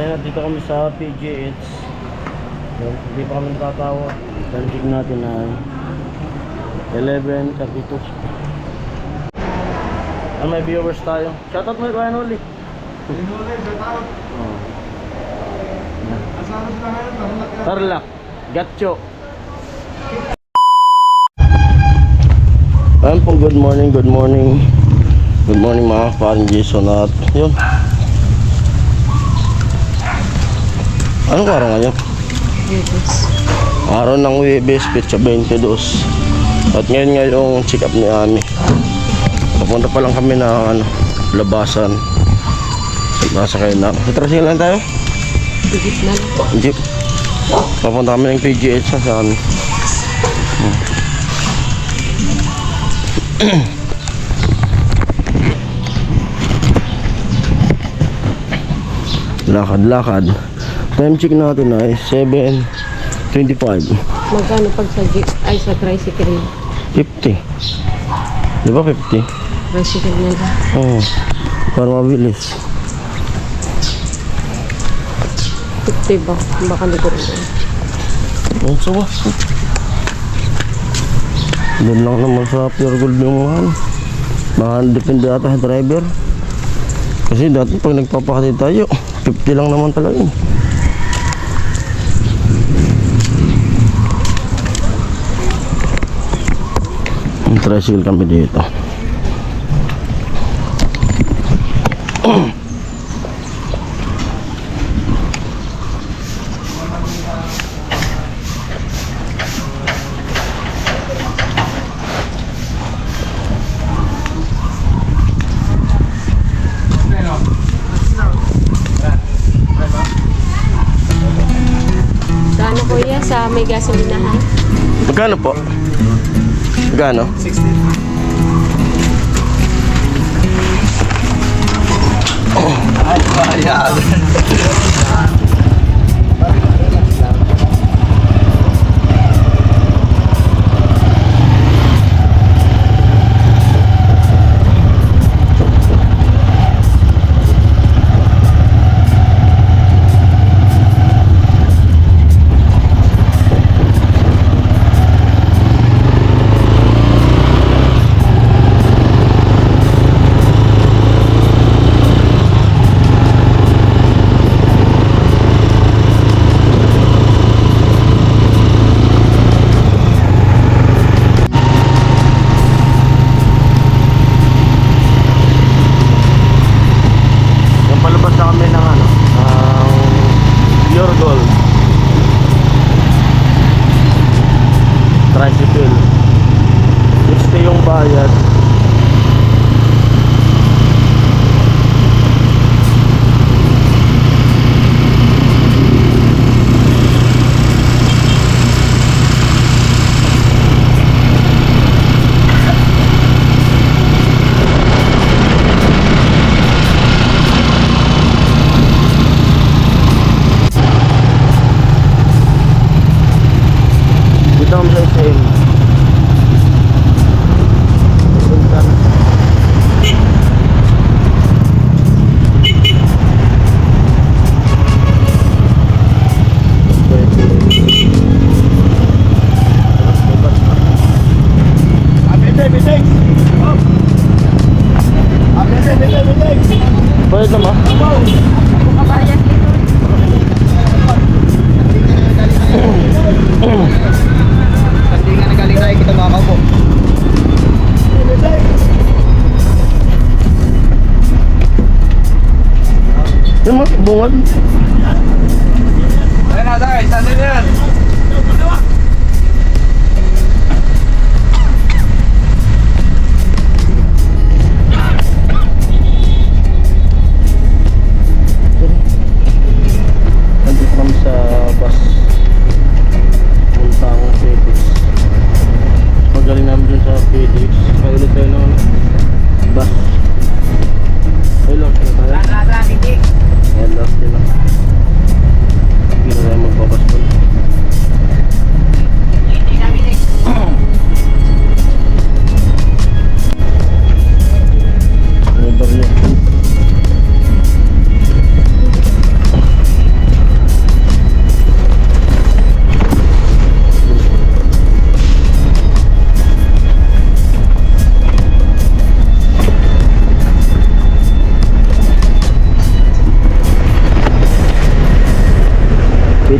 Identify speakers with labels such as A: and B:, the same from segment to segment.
A: Ayan, dito kami sa PGH. Hindi pa kami natatawa. Tantig natin na 11:32. May viewers tayo. Shoutout mo kay Noli. Tarlac, Gatcho. Ayan po, good morning. Good morning mga parang Jason at yun. Anong araw ngayon? Araw ng Webes, Petsa 22. At ngayon yung check up ni Ami. Papunta pa lang kami na labasan. Nasa kayo na. Itrasin lang tayo?
B: Jeep na lang.
A: Jeep. Papunta kami ng PGH sa Ami. Lakad-lakad. Time check natin ay 7:25.
B: Magkano pag sa jeep? Ay, sa tricycle.
A: 50. Di ba 50?
B: Tricycle na lang.
A: Oo. Para mabilis.
B: 50 ba? Baka hindi ko rin.
A: Oo, sawa. Doon lang naman sa Pure Gold yung mga depende ata sa driver. Kasi dati pag nagpapakatid tayo 50 lang naman talaga yun. Tricycle kami dito.
B: Saan kuya? Sa may gasolinahan?
A: Magkano po? Magkano?
C: 60. Ay, bayad.
A: Palabas na kami ng Pure Gold tricycle. 60 yung bayad. Dito kami sa SM. Pwede naman.
C: Hindi nga nagaling na kita makakaupo.
A: Yung mga bungad.
C: Ayun na, guys. Saan din yan?
A: Nandito kami sa bus puntang FedEx. Magaling namin dun sa FedEx. Paulit tayo ng bus. Ay, lost na tayo. Ayan, lost din na. Hindi na tayo magbabas po.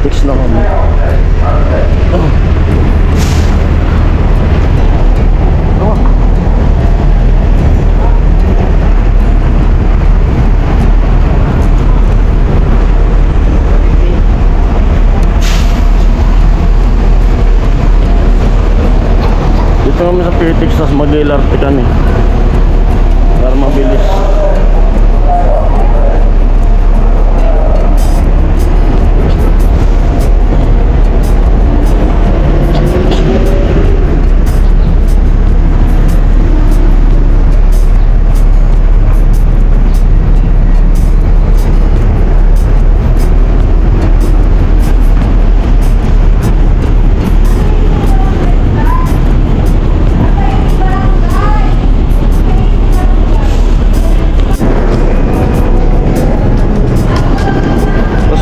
A: PTEX na kami. Dito kami sa PTEX, tapos mag-LRT kami para mabilis.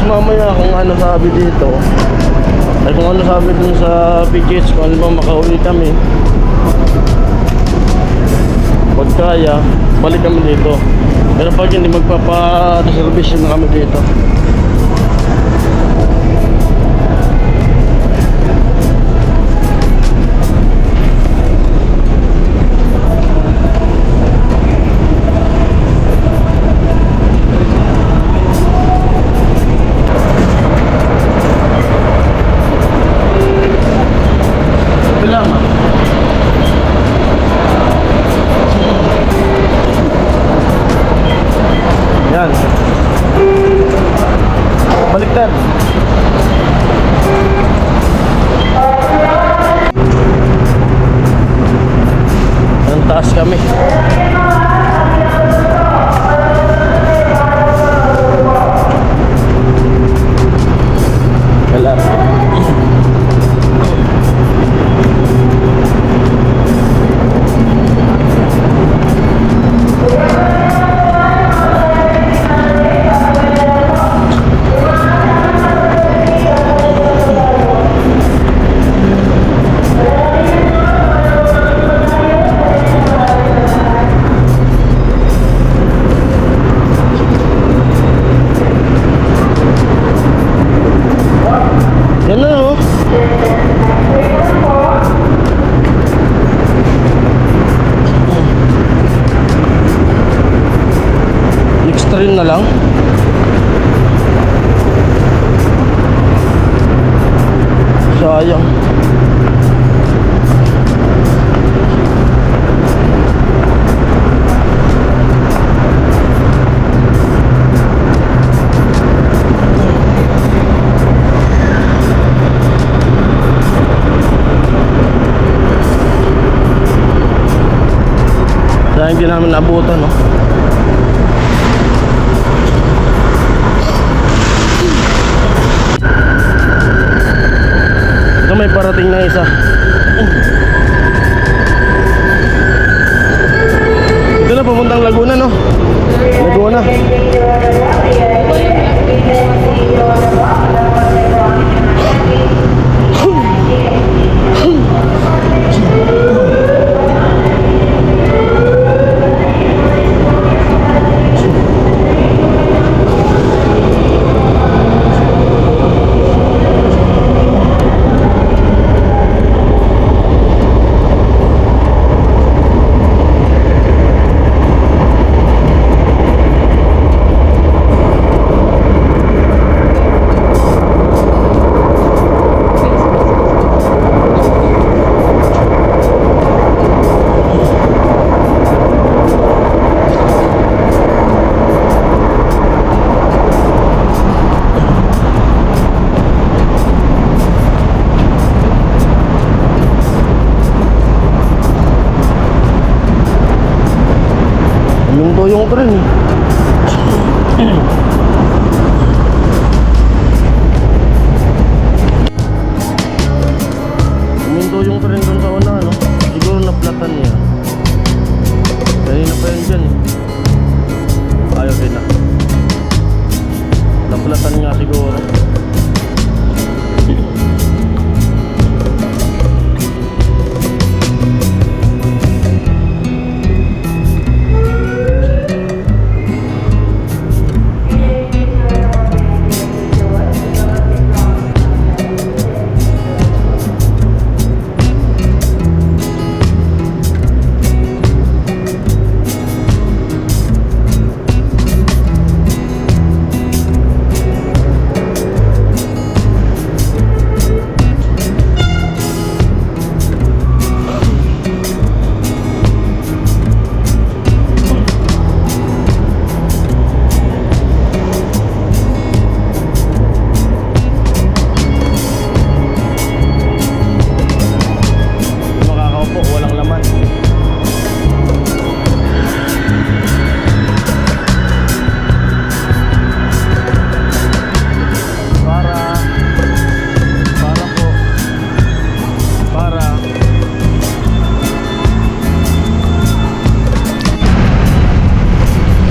A: Mamaya kung ano sabi dito ay kung ano sabi dun sa PGH, kung ano ba makauwi kami, pag kaya balik kami dito, pero pag hindi magpapa-reservation na kami dito. Yan. Baliktad. Ang taas kami. Kalar. Yan na oh. Next train na lang. Sayang. Dahil hindi namin naabutan, no? Ito may parating na isa. Ito na, papuntang Laguna, no? Laguna.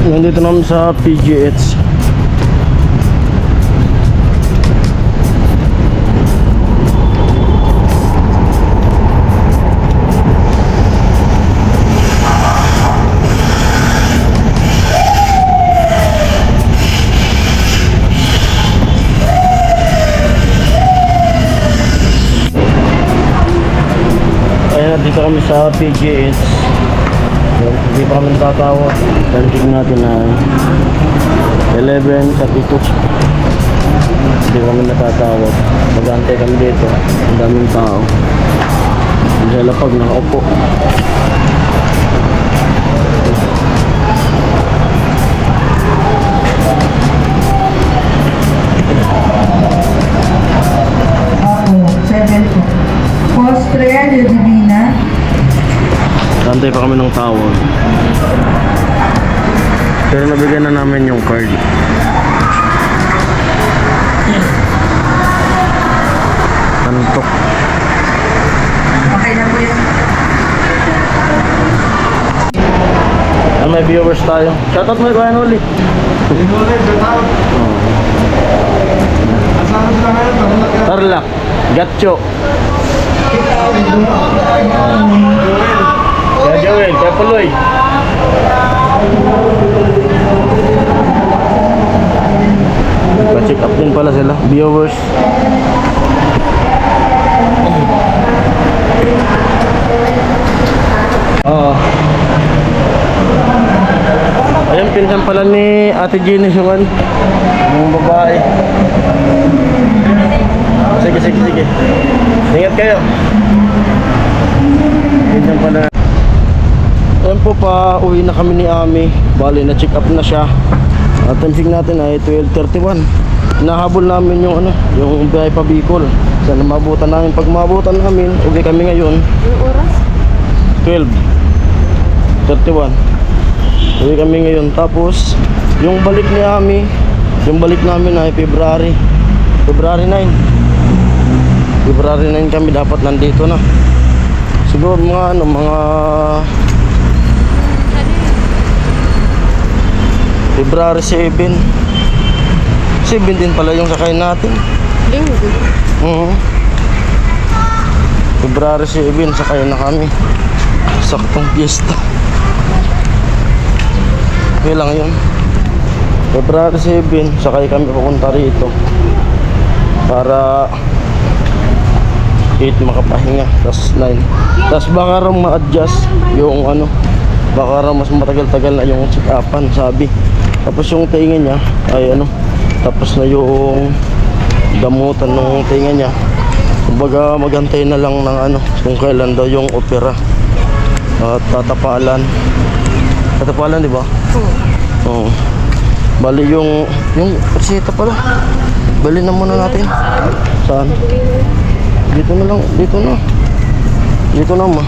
A: Nandito naman sa PGH. Ayan, dito kami sa PGH. Hindi pa kami natatawag. Tanting natin na 11:32. Hindi kami natatawag. Mag-aantay kami dito. Ang daming tao. Sa lapag nakaupo.
D: Ako, 7 po. Postrea de Divina.
A: Antay pa kami ng tawag. Pero nabigyan na namin yung card. Antok.
D: Okay na po yan.
A: May viewers tayo. Shoutout mo kay Noli. Tarlac. Gatcho. Kaya Joel, kaya Puloy. Pa-check up din pala sila, viewers. Oo. Ayun, pinsan pala ni Ate Jenny yung babae. Sige, sige, sige. Ingat kayo. Pinsan pala. Ayan po, pa uwi na kami ni Ami. Bali na check up na siya. At timing natin ay 12:31. Nahabol namin yung yung biyahe pa Bicol. Sana mabutan namin. Pag mabutan namin, uwi kami ngayon.
B: Anong oras?
A: 12:31. Uwi kami ngayon. Tapos yung balik ni Ami, yung balik namin ay February 9. February 9 kami dapat nandito na. Siguro mga February 7 din pala yung sakay natin.
B: Linggo.
A: February 7 sakay na kami. Saktong piyesta. Okay lang yun. February 7 sakay kami papunta rito para 8 makapahinga. Tas 9. Tas baka raw ma-adjust yung baka raw mas matagal-tagal na yung check-upan, sabi. Tapos yung tinga niya ay tapos na yung gamutan ng tinga niya. Kumbaga magantay na lang ng kung kailan daw yung opera. At tatapalan, di ba? Oo. Bali yung reseta pala. Bali na muna natin. Saan? Dito na lang, dito na ma.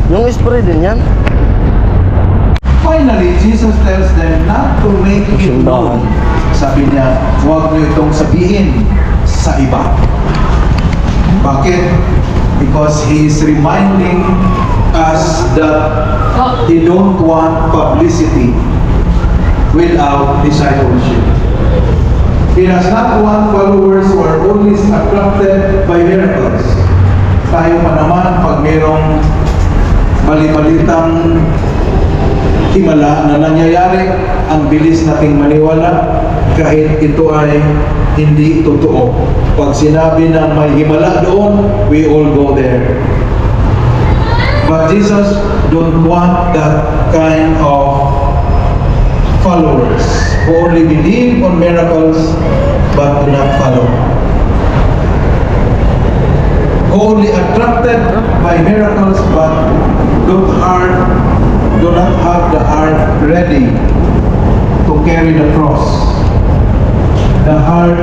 A: Yung spray din yan.
E: Finally, Jesus tells them not to make it known. Sabi niya, huwag niyo itong sabihin sa iba. Bakit? Because He is reminding us that He don't want publicity without discipleship. He does not want followers who are only attracted by miracles. Tayo pa naman, pag mayroong mali-malitang himala na nangyayari, ang bilis nating maniwala kahit ito ay hindi totoo. Pag sinabi na may himala doon, we all go there. But Jesus don't want that kind of followers who only believe on miracles but do not follow. Who only attracted by miracles but do not have the heart ready to carry the cross. A heart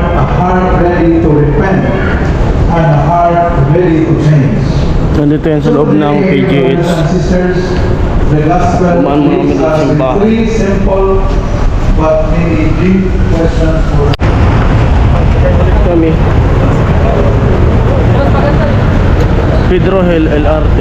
E: ready to repent and a heart ready to change.
A: Nandito yan sa loob ng PGH.
E: Brothers and sisters, the gospel gives us three simple but many deep questions for
A: Balik kami. Pedro Hill LRT.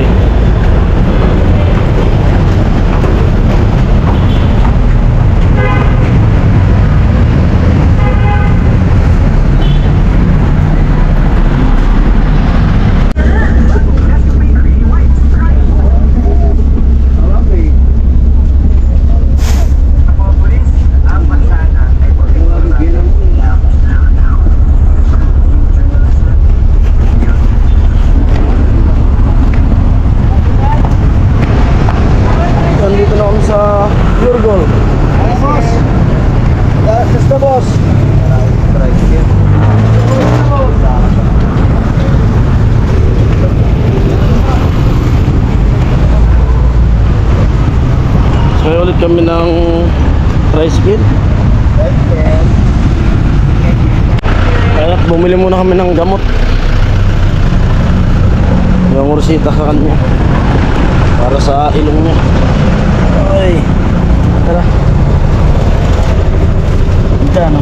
A: Nandito na kami sa Pure Gold. Ay, boss. Basta, boss. So, ulit kami ng tricycle. Kaya bumili muna kami ng gamot. Yung resita sa kanya. Para sa ilong niya. Ay, tara. Magkano?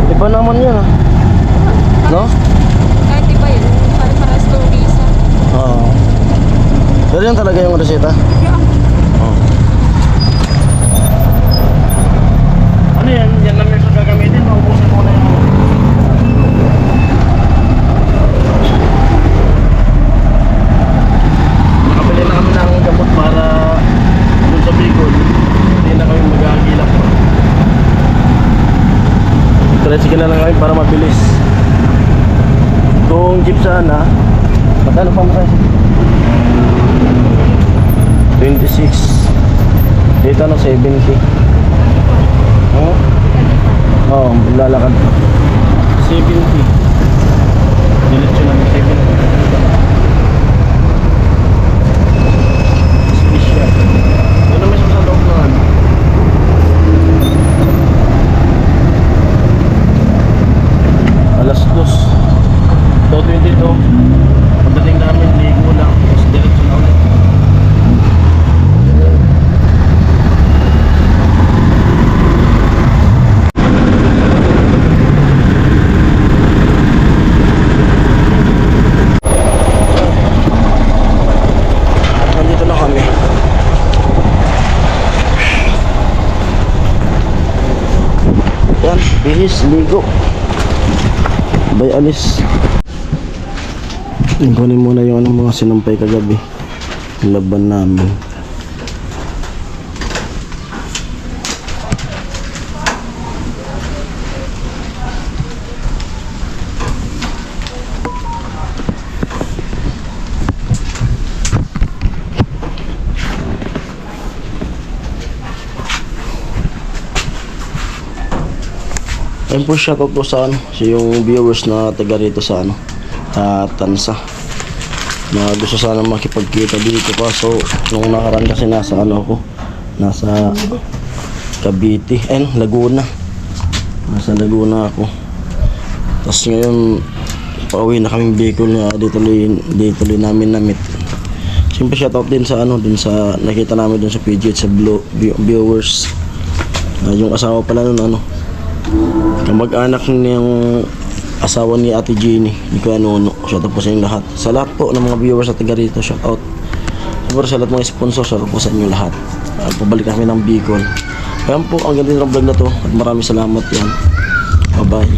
A: Iba naman yan ah. No?
B: Kahit iba yun, para-paras kong visa.
A: Oo. Pero yan talaga yung reseta? Oo. Ano yan? Yan namin sa gagamitin. Maubusin ko na yung... Nakabili na kami ng gamot para dun sa Bicol. Hindi na kami mag-agilak. Tricycle na lang kami para mabilis. Kung jeep sana, magkano pa mo tricycle? 26. Dito ano, 70. Oo, lalakad. 70. Diretso namin 70. Special. Ito naman siya sa loob ng ano. Alas 2. 2:22. Pagdating namin, ligo lang. Tapos diretso na ulit. Nandito na kami. Yan, bihis, ligo. Bay alis. Kunin muna yung mga sinampay kagabi. Laban namin. Ayun po, shoutout po sa ano, sa yung viewers na taga rito sa ano, Tansa, na gusto sana makipagkita dito. Kaso nung nakaraan kasi nasa ano ako, nasa Cavite, Laguna. Nasa Laguna ako. Tapos ngayon pauwi na kaming Bicol na dito tuloy namin na-meet. Siyempre shoutout din sa ano, dun sa nakita namin dun sa PGH sa viewers. Yung asawa pala nun ano, kamag-anak niyang asawa ni Ate Jeannie, ni Kuya Nuno. Shoutout po sa inyo lahat. Sa lahat po ng mga viewers at taga rito, shoutout. Siyempre sa lahat mga sponsor, shoutout po sa inyo lahat. Pabalik kami ng Bicol. Ayan po, ang ganda ng vlog na to. At maraming salamat yan. Bye bye.